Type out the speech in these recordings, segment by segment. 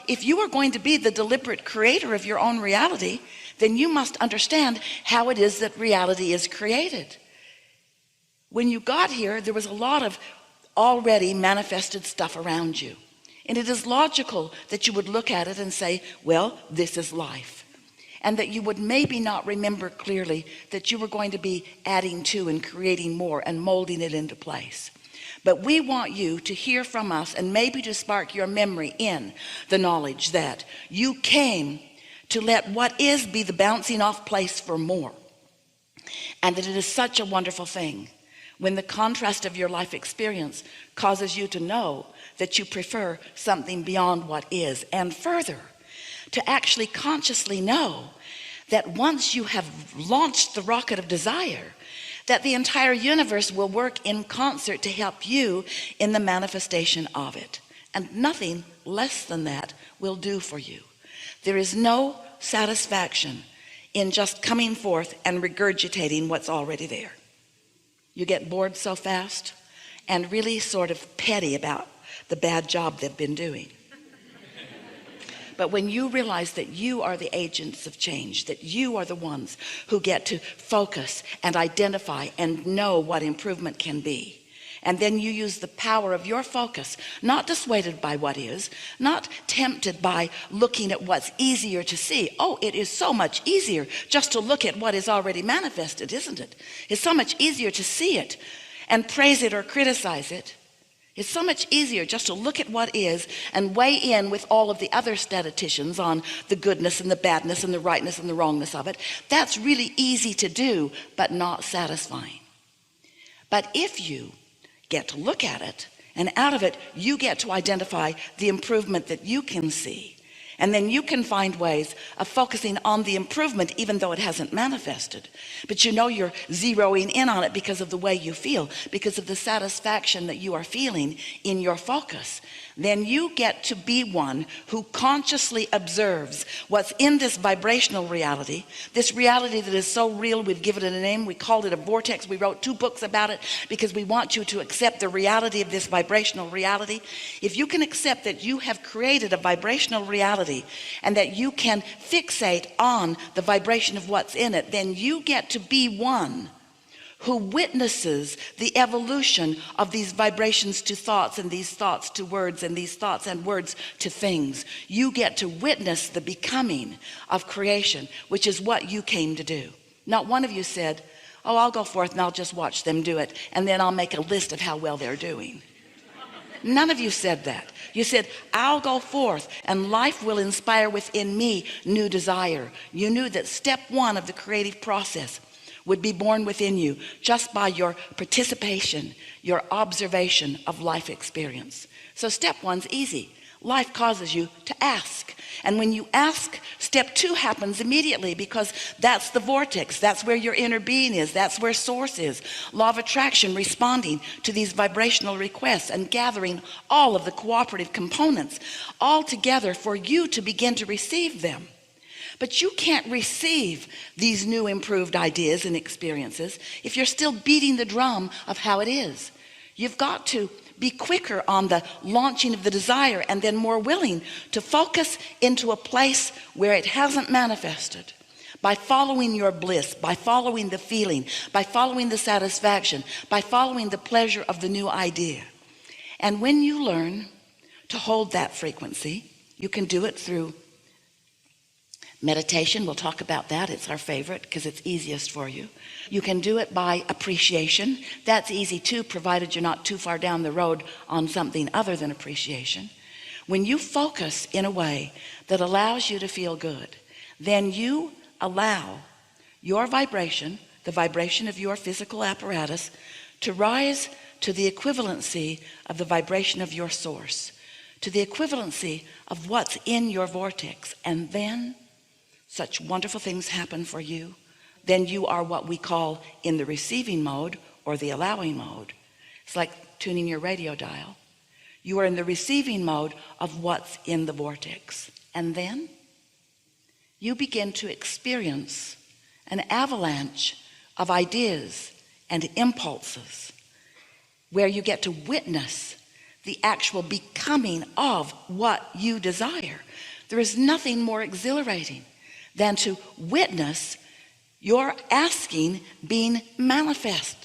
if you are going to be the deliberate creator of your own reality, then you must understand how it is that reality is created. When you got here, there was a lot of already manifested stuff around you. And it is logical that you would look at it and say, well, this is life. And that you would maybe not remember clearly that you were going to be adding to and creating more and molding it into place. But we want you to hear from us and maybe to spark your memory in the knowledge that you came to let what is be the bouncing off place for more. And that it is such a wonderful thing when the contrast of your life experience causes you to know that you prefer something beyond what is, and further to actually consciously know that once you have launched the rocket of desire, that the entire universe will work in concert to help you in the manifestation of it, and nothing less than that will do for you. There is no satisfaction in just coming forth and regurgitating what's already there. You get bored so fast and really sort of petty about the bad job they've been doing. But when you realize that you are the agents of change, that you are the ones who get to focus and identify and know what improvement can be, and then you use the power of your focus, not dissuaded by what is, not tempted by looking at what's easier to see. Oh, it is so much easier just to look at what is already manifested, isn't it? It's so much easier to see it and praise it or criticize it. It's so much easier just to look at what is and weigh in with all of the other statisticians on the goodness and the badness and the rightness and the wrongness of it. That's really easy to do, but not satisfying. But if you get to look at it, and out of it you get to identify the improvement that you can see, and then you can find ways of focusing on the improvement even though it hasn't manifested, but you know you're zeroing in on it because of the way you feel, because of the satisfaction that you are feeling in your focus. Then you get to be one who consciously observes what's in this vibrational reality, this reality that is so real. We've given it a name. We called it a vortex. We wrote 2 books about it because we want you to accept the reality of this vibrational reality. If you can accept that you have created a vibrational reality and that you can fixate on the vibration of what's in it, then you get to be one who witnesses the evolution of these vibrations to thoughts, and these thoughts to words, and these thoughts and words to things. You get to witness the becoming of creation, which is what you came to do. Not one of you said, oh, I'll go forth and I'll just watch them do it, and then I'll make a list of how well they're doing. None of you said that. You said, I'll go forth and life will inspire within me new desire. You knew that step 1 of the creative process would be born within you just by your participation, your observation of life experience. So step 1's easy. Life causes you to ask. And when you ask, step 2 happens immediately, because that's the vortex. That's where your inner being is. That's where source is. Law of attraction responding to these vibrational requests and gathering all of the cooperative components all together for you to begin to receive them. But you can't receive these new improved ideas and experiences if you're still beating the drum of how it is. You've got to be quicker on the launching of the desire, and then more willing to focus into a place where it hasn't manifested, by following your bliss, by following the feeling, by following the satisfaction, by following the pleasure of the new idea. And when you learn to hold that frequency, you can do it through meditation. We'll talk about that. It's our favorite because it's easiest for you. You can do it by appreciation. That's easy too, provided you're not too far down the road on something other than appreciation. When you focus in a way that allows you to feel good, then you allow your vibration, the vibration of your physical apparatus, to rise to the equivalency of the vibration of your source, to the equivalency of what's in your vortex. And then such wonderful things happen for you. Then you are what we call in the receiving mode or the allowing mode. It's like tuning your radio dial. You are in the receiving mode of what's in the vortex. And then you begin to experience an avalanche of ideas and impulses where you get to witness the actual becoming of what you desire. There is nothing more exhilarating than to witness your asking being manifest.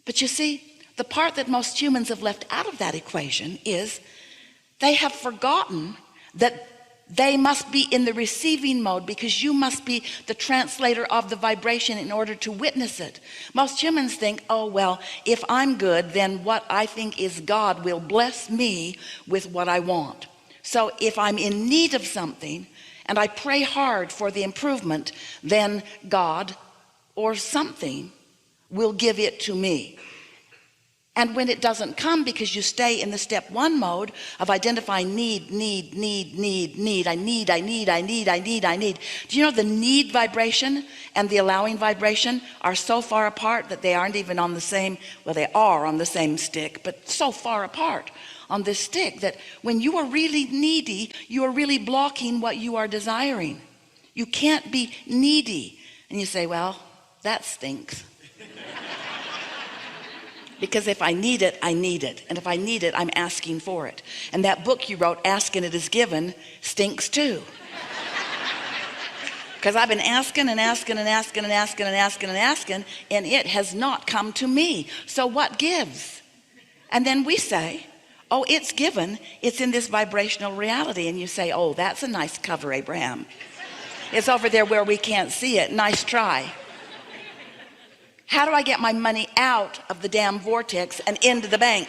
But you see, the part that most humans have left out of that equation is they have forgotten that they must be in the receiving mode, because you must be the translator of the vibration in order to witness it. Most humans think, oh, well, if I'm good, then what I think is God will bless me with what I want. So if I'm in need of something and I pray hard for the improvement, then God or something will give it to me. And when it doesn't come, because you stay in the step one mode of identifying need. I need. Do you know the need vibration and the allowing vibration are so far apart that they aren't even on the same, well, they are on the same stick, but so far apart on this stick that when you are really needy, you are really blocking what you are desiring. You can't be needy. And you say, well, that stinks. Because if I need it, I need it. And if I need it, I'm asking for it. And that book you wrote, Ask and It Is Given, stinks too. Because I've been asking and asking and asking and asking and asking and asking, and it has not come to me. So what gives? And then we say, oh, it's given. It's in this vibrational reality. And you say, oh, that's a nice cover, Abraham. It's over there where we can't see it. Nice try. How do I get my money out of the damn vortex and into the bank?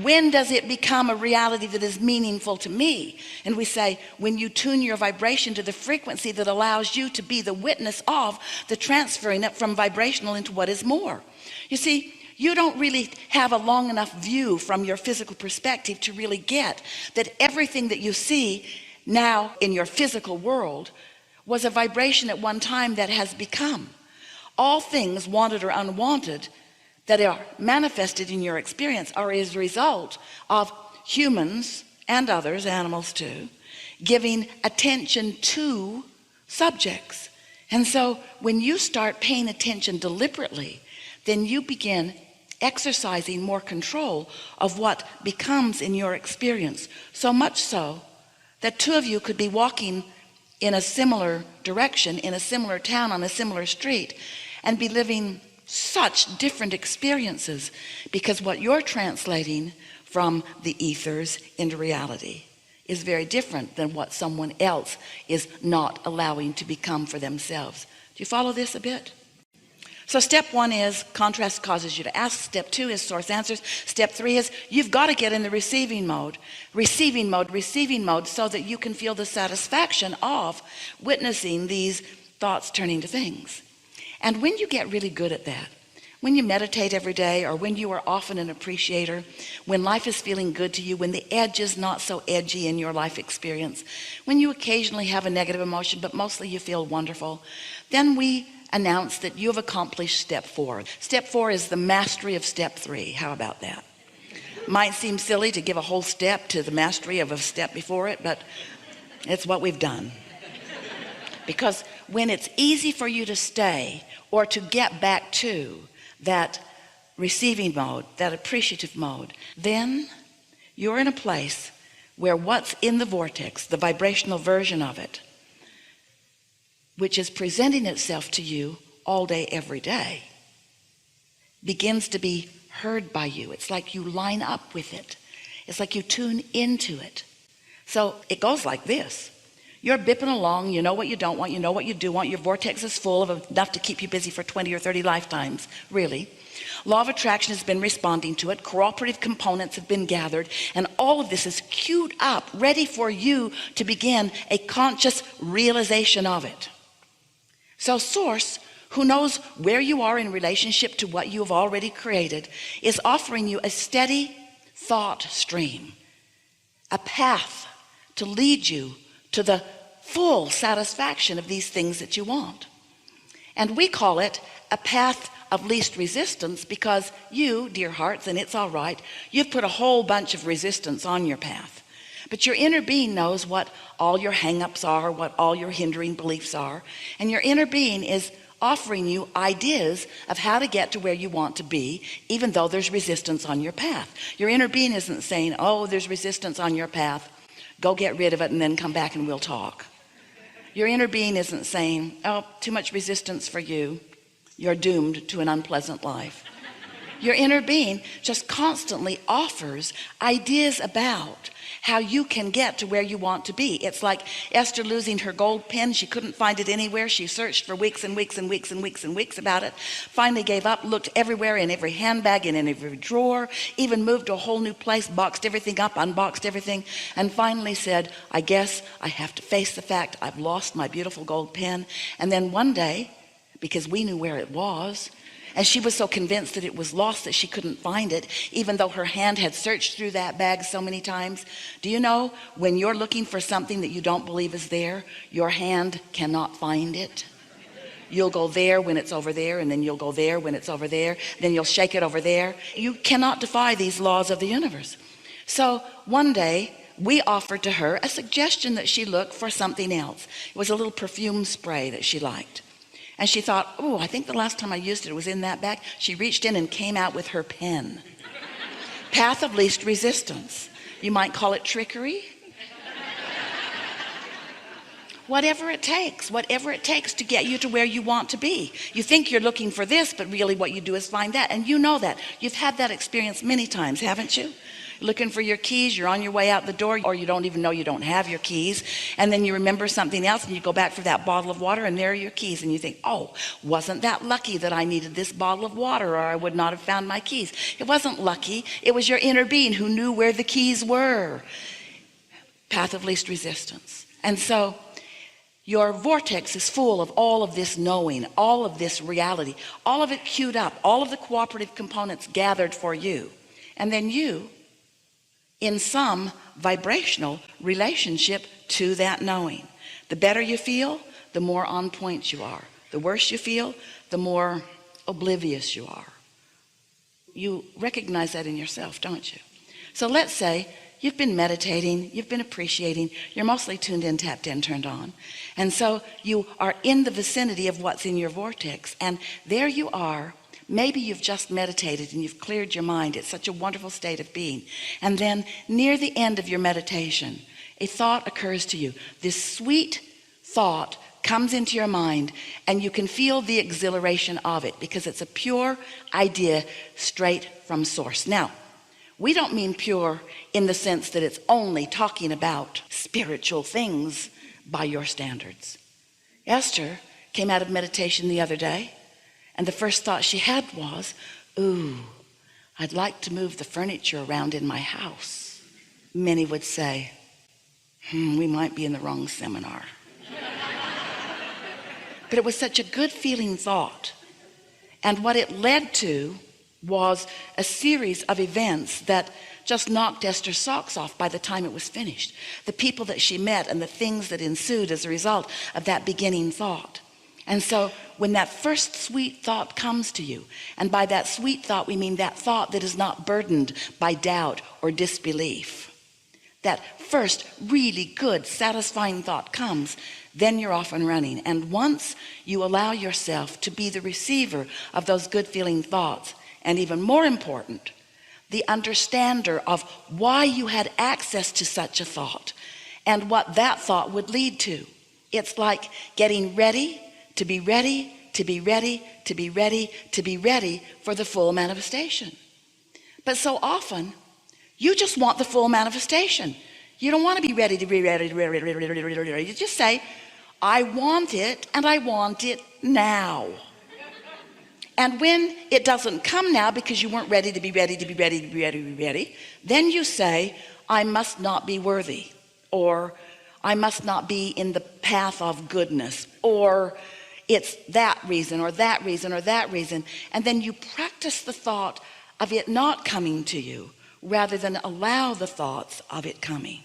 When does it become a reality that is meaningful to me? And we say, when you tune your vibration to the frequency that allows you to be the witness of the transferring it from vibrational into what is more. You see, you don't really have a long enough view from your physical perspective to really get that everything that you see now in your physical world was a vibration at one time that has become. All things, wanted or unwanted, that are manifested in your experience are as a result of humans and others, animals too, giving attention to subjects. And so when you start paying attention deliberately, then you begin exercising more control of what becomes in your experience. So much so that two of you could be walking in a similar direction, in a similar town, on a similar street, and be living such different experiences, because what you're translating from the ethers into reality is very different than what someone else is not allowing to become for themselves. Do you follow this a bit? So step one is contrast causes you to ask. Step two is source answers. Step three is you've got to get in the receiving mode, so that you can feel the satisfaction of witnessing these thoughts turning to things. And when you get really good at that, when you meditate every day, or when you are often an appreciator, when life is feeling good to you, when the edge is not so edgy in your life experience, when you occasionally have a negative emotion, but mostly you feel wonderful, then we announce that you have accomplished step four. Step four is the mastery of step three. How about that? Might seem silly to give a whole step to the mastery of a step before it, but it's what we've done. Because when it's easy for you to stay or to get back to that receiving mode, that appreciative mode, then you're in a place where what's in the vortex, the vibrational version of it, which is presenting itself to you all day, every day, begins to be heard by you. It's like you line up with it. It's like you tune into it. So it goes like this. You're bipping along, you know what you don't want, you know what you do want, your vortex is full of enough to keep you busy for 20 or 30 lifetimes, really. Law of attraction has been responding to it, cooperative components have been gathered, and all of this is queued up, ready for you to begin a conscious realization of it. So Source, who knows where you are in relationship to what you have already created, is offering you a steady thought stream, a path to lead you to the full satisfaction of these things that you want. And we call it a path of least resistance, because you, dear hearts, and it's all right, you've put a whole bunch of resistance on your path. But your inner being knows what all your hang-ups are, what all your hindering beliefs are. And your inner being is offering you ideas of how to get to where you want to be, even though there's resistance on your path. Your inner being isn't saying, oh, there's resistance on your path, go get rid of it and then come back and we'll talk. Your inner being isn't saying, oh, too much resistance for you, you're doomed to an unpleasant life. Your inner being just constantly offers ideas about how you can get to where you want to be. It's like Esther losing her gold pen. She couldn't find it anywhere. She searched for weeks and weeks and weeks and weeks and weeks about it. Finally gave up, looked everywhere, in every handbag and in every drawer, even moved to a whole new place, boxed everything up, unboxed everything, and finally said, I guess I have to face the fact I've lost my beautiful gold pen. And then one day, because we knew where it was, and she was so convinced that it was lost that she couldn't find it, even though her hand had searched through that bag so many times. Do you know, when you're looking for something that you don't believe is there, your hand cannot find it? You'll go there when it's over there, and then you'll go there when it's over there, then you'll shake it over there. You cannot defy these laws of the universe. So one day we offered to her a suggestion that she look for something else. It was a little perfume spray that she liked. And she thought, oh, I think the last time I used it was in that bag. She reached in and came out with her pen. Path of least resistance. You might call it trickery. Whatever it takes to get you to where you want to be. You think you're looking for this, but really what you do is find that. And you know that. You've had that experience many times, haven't you? Looking for your keys, you're on your way out the door, or you don't even know you don't have your keys, and then you remember something else and you go back for that bottle of water, and there are your keys, and you think, oh, wasn't that lucky that I needed this bottle of water, or I would not have found my keys? It wasn't lucky. It was your inner being who knew where the keys were. Path of least resistance. And so your vortex is full of all of this knowing, all of this reality, all of it queued up, all of the cooperative components gathered for you. And then you, in some vibrational relationship to that knowing. The better you feel, the more on point you are. The worse you feel, the more oblivious you are. You recognize that in yourself, don't you? So let's say you've been meditating, you've been appreciating, you're mostly tuned in, tapped in, turned on. And so you are in the vicinity of what's in your vortex, and there you are. Maybe you've just meditated and you've cleared your mind. It's such a wonderful state of being. And then near the end of your meditation, a thought occurs to you. This sweet thought comes into your mind, and you can feel the exhilaration of it because it's a pure idea straight from source. Now, we don't mean pure in the sense that it's only talking about spiritual things by your standards. Esther came out of meditation the other day, and the first thought she had was, ooh, I'd like to move the furniture around in my house. Many would say, we might be in the wrong seminar. But it was such a good feeling thought. And what it led to was a series of events that just knocked Esther's socks off by the time it was finished. The people that she met and the things that ensued as a result of that beginning thought. And so when that first sweet thought comes to you, and by that sweet thought we mean that thought that is not burdened by doubt or disbelief, that first really good satisfying thought comes, then you're off and running. And once you allow yourself to be the receiver of those good feeling thoughts, and even more important, the understander of why you had access to such a thought and what that thought would lead to, it's like getting ready to be ready, to be ready, to be ready, to be ready for the full manifestation. But so often, you just want the full manifestation. You don't want to be ready to be ready, ready. You just say, I want it, and I want it now. And when it doesn't come now because you weren't ready to be ready, to be ready, to be ready, to be ready, then you say, I must not be worthy, or I must not be in the path of goodness, or it's that reason, or that reason, or that reason. And then you practice the thought of it not coming to you rather than allow the thoughts of it coming.